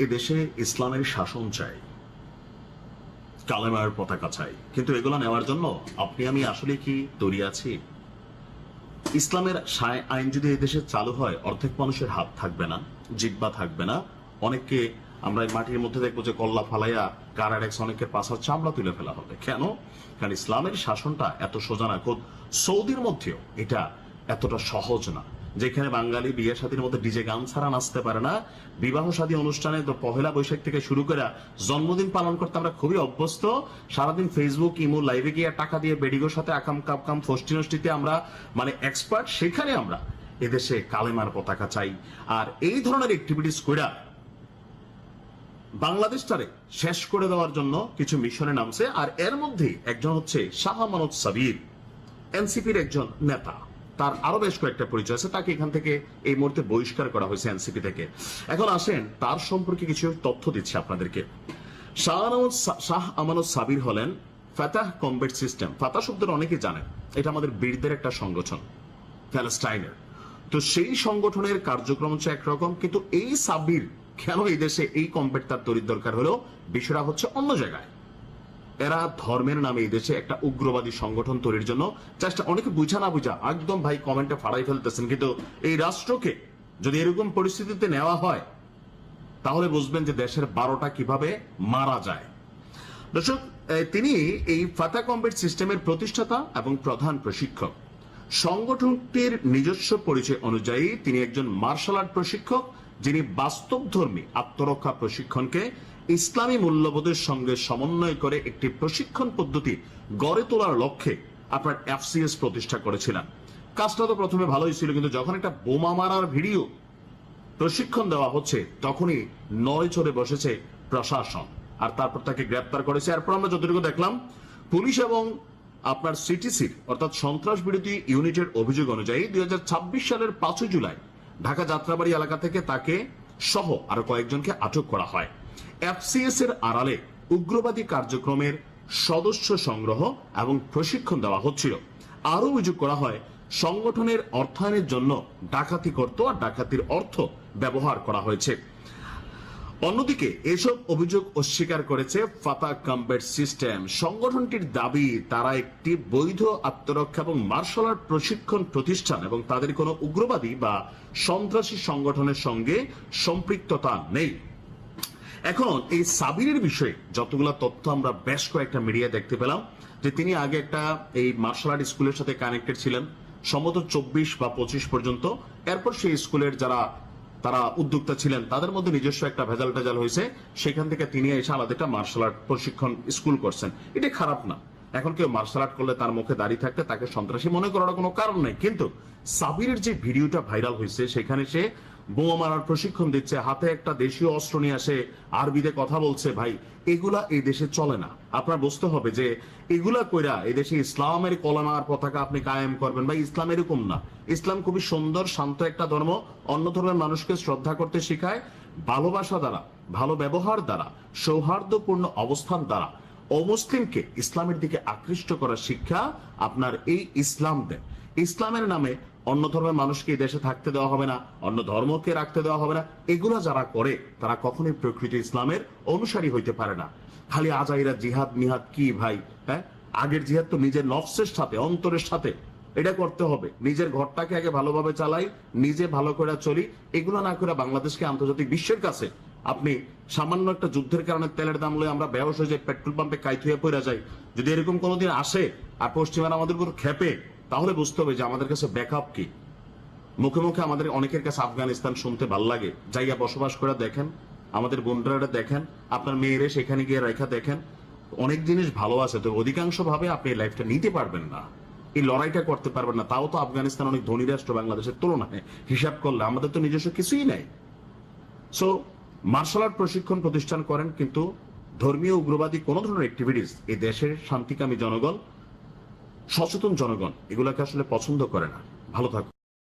এদেশে ইসলামের শাসন চাই, কালেমার পতাকা চাই, কিন্তু এগুলো নেওয়ার জন্য আপনি আমি আসলে কি তৈরি আছি? ইসলামের আইন যদি এদেশে চালু হয়, অর্ধেক মানুষের হাত থাকবে না, জিহ্বা থাকবে না, অনেককে আমরা এই মাটির মধ্যে দেখবো যে কল্লা ফালাইয়া কারাডেক্স অনেকের পাশার চামড়া তুলে ফেলা হবে। কেন? কারণ ইসলামের শাসনটা এত সোজা না। খোদ সৌদির মধ্যেও এটা এতটা সহজ না, যেখানে বাঙালি বিয়ে শাদীর মধ্যে ডিজে গান ছাড়া নাচতে পারে না। বিবাহ শাদী অনুষ্ঠানে তো পহেলা বৈশাখ থেকে শুরু করে জন্মদিন পালন করতে আমরা খুবই অভ্যস্ত। সারাদিন ফেসবুক ইমো লাইভে গিয়ে টাকা দিয়ে বেডিগোর সাথে আকাম কাপকাম ফষ্টি নষ্টিতে আমরা মানে এক্সপার্ট। সেখানে আমরা এদেশে কালেমার পতাকা চাই। আর এই ধরনের অ্যাক্টিভিটিস কইরা বাংলাদেশটারে শেষ করে দেওয়ার জন্য কিছু মিশনে নামছে। আর এর মধ্যে একজন হচ্ছে শাহ আমানত সাবির, এনসিপির একজন নেতা। তার আরো বেশ কয়েকটা পরিচয় আছে। তাকে এখান থেকে এই মুহূর্তে বহিষ্কার করা হয়েছে এনসিপি থেকে। এখন আসেন তার সম্পর্কে কিছু তথ্য দিচ্ছি আপনাদেরকে। শাহ আমানত সাবির হলেন ফাতাহ কমব্যাট সিস্টেম। ফাতাহ শব্দটা অনেকেই জানেন, এটা আমাদের বীরদের একটা সংগঠন প্যালেস্টাইনের। তো সেই সংগঠনের কার্যক্রম হচ্ছে একরকম, কিন্তু এই সাবির কেন এই দেশে এই কমব্যাট তার তৈরির দরকার হলো, বিষয়টা হচ্ছে অন্য জায়গায়। এরা ধর্মের নামে এই দেশে একটা উগ্রবাদী সংগঠন তৈরির জন্য চেষ্টা, অনেকে বুঝা না বুঝা একদম ভাই কমেন্টে ফাড়াই ফেলতেছেন। কিন্তু এই রাষ্ট্রকে যদি এরকম পরিস্থিতিতে নেওয়া হয়, তাহলে বুঝবেন যে দেশের 12টা কিভাবে মারা যায়। দর্শক, তিনি এই ফাতাহ কমব্যাট সিস্টেমের প্রতিষ্ঠাতা এবং প্রধান প্রশিক্ষক। সংগঠনটির নিজস্ব পরিচয় অনুযায়ী তিনি একজন মার্শাল আর্ট প্রশিক্ষক, যিনি বাস্তবধর্মী আত্মরক্ষা প্রশিক্ষণকে ইসলামী মূল্যবোধের সঙ্গে সমন্বয় করে একটি প্রশিক্ষণ পদ্ধতি গড়ে তোলার লক্ষ্যে আপনার এফসিএস প্রতিষ্ঠা করেছিলেন। কাজটা তো প্রথমে ভালোই ছিল, কিন্তু যখন একটা বোমা মারার ভিডিও প্রশিক্ষণ দেওয়া হচ্ছে, তখনই নড়ে চড়ে বসেছে প্রশাসন, আর তারপর তাকে গ্রেপ্তার করেছে। এরপর আমরা যতটুকু দেখলাম, পুলিশ এবং আপনার সিটিসির অর্থাৎ সন্ত্রাস বিরোধী ইউনিটের অভিযোগ অনুযায়ী 2026 সালের 5 জুলাই ঢাকা যাত্রাবাড়ি এলাকা থেকে তাকে সহ আরো কয়েকজনকে আটক করা হয়। এফসিএস এর আড়ালে উগ্রবাদী কার্যক্রমের সদস্য সংগ্রহ এবং প্রশিক্ষণ দেওয়া হচ্ছিল। আরো অভিযোগ করা হয় সংগঠনের অর্থায়নের জন্য ডাকাতি করত আর ডাকাতির অর্থ ব্যবহার করা হয়েছে। অন্যদিকে এসব অভিযোগ অস্বীকার করেছে ফাতাহ কমব্যাট সিস্টেম। সংগঠনটির দাবি তারা একটি বৈধ আত্মরক্ষা এবং মার্শাল আর্ট প্রশিক্ষণ প্রতিষ্ঠান এবং তাদের কোনো উগ্রবাদী বা সন্ত্রাসী সংগঠনের সঙ্গে সম্পৃক্ততা নেই। এখন এই সাবিরের বিষয়ে যতগুলো তথ্য আমরা বেশ কয়েকটা মিডিয়া দেখতে পেলাম, যে তিনি আগে একটা এই মার্শাল আর্ট স্কুলের সাথে কানেক্টেড ছিলেন সম্ভবত 24 বা 25 পর্যন্ত। এরপর সেই স্কুলের তারা উদ্যোক্তা ছিলেন, তাদের মধ্যে নিজস্ব একটা ভেজাল টেজাল হয়েছে, সেখান থেকে তিনি এসে আলাদা একটা মার্শাল আর্ট প্রশিক্ষণ স্কুল করছেন। এটা খারাপ না। এখন কেউ মার্শাল আর্ট করলে তার মুখে দাড়ি থাকতে তাকে সন্ত্রাসী মনে করার কোনো কারণ নেই। কিন্তু সাবিরের যে ভিডিওটা ভাইরাল হয়েছে, সেখানে সে বোমা মারার প্রশিক্ষণ দিচ্ছে, হাতে একটা দেশীয় অস্ত্র নিয়ে আসে, আরবিতে কথা বলছে। ভাই, এগুলা এই দেশে চলে না। আপনার বুঝতে হবে যে এগুলা কইরা এই দেশে ইসলামের কলেমার পতাকা আপনি কায়েম করবেন ভাই, ইসলাম এরকম না। ইসলাম খুবই সুন্দর শান্ত একটা ধর্ম, অন্য ধর্মের মানুষকে শ্রদ্ধা করতে শেখায়, ভালোবাসা দ্বারা, ভালো ব্যবহার দ্বারা, সৌহার্দ্যপূর্ণ অবস্থান দ্বারা অমুসলিমকে ইসলামের দিকে আকৃষ্ট করার শিক্ষা আপনার এই ইসলাম দেয়। ইসলামের নামে অন্য ধর্মের মানুষকে এই দেশে থাকতে দেওয়া হবে না, অন্য ধর্মকে রাখতে দেওয়া হবে না। এগুলা যারা করে তারা কখনোই প্রকৃত ইসলামের অনুসারী হইতে পারে না। খালি আজাইরা জিহাদ মিহাদ কি ভাই? হ্যাঁ, আগের জিহাদ তো নিজের নফসের সাথে, অন্তরের সাথে। এটা করতে হবে, নিজের ঘরটাকে আগে ভালোভাবে চালাই, নিজে ভালো করে চলি। এগুলো না করে বাংলাদেশকে আন্তর্জাতিক বিশ্বের কাছে আপনি সামান্য একটা যুদ্ধের কারণে তেলের দাম লয়ে আমরা বেহোশ হয়ে যাই, পেট্রোল পাম্পে কাইত হয়ে পড়ে যাই। যদি এরকম কোনোদিন আসে আর পশ্চিমারা আমাদের উপর খেপে, তাহলে বুঝতে হবে যে আমাদের কাছে ব্যাকআপ কি। মুখে মুখে আমাদের অনেকের কাছে আফগানিস্তান শুনতে ভাল লাগে, জায়গা বসবাস করে দেখেন, আমাদের বোনরা দেখেন, আপনার মেয়েরে সেখানে গিয়ে রেখা দেখেন, অনেক জিনিস ভালো আছে। তো অধিকাংশ ভাবে আপনি এই লাইফটা নিতে পারবেন না, এই লড়াইটা করতে পারবেন না। তাও তো আফগানিস্তান অনেক ধনী রাষ্ট্র বাংলাদেশের তুলনায় হিসাব করলে, আমাদের তো নিজস্ব কিছুই নাই। সো মার্শাল আর্ট প্রশিক্ষণ প্রতিষ্ঠান করেন, কিন্তু ধর্মীয় উগ্রবাদী কোন ধরনের অ্যাক্টিভিটিস এই দেশের শান্তিকামী জনগণ, সচেতন জনগণ এগুলাকে আসলে পছন্দ করে না। ভালো থাকুন।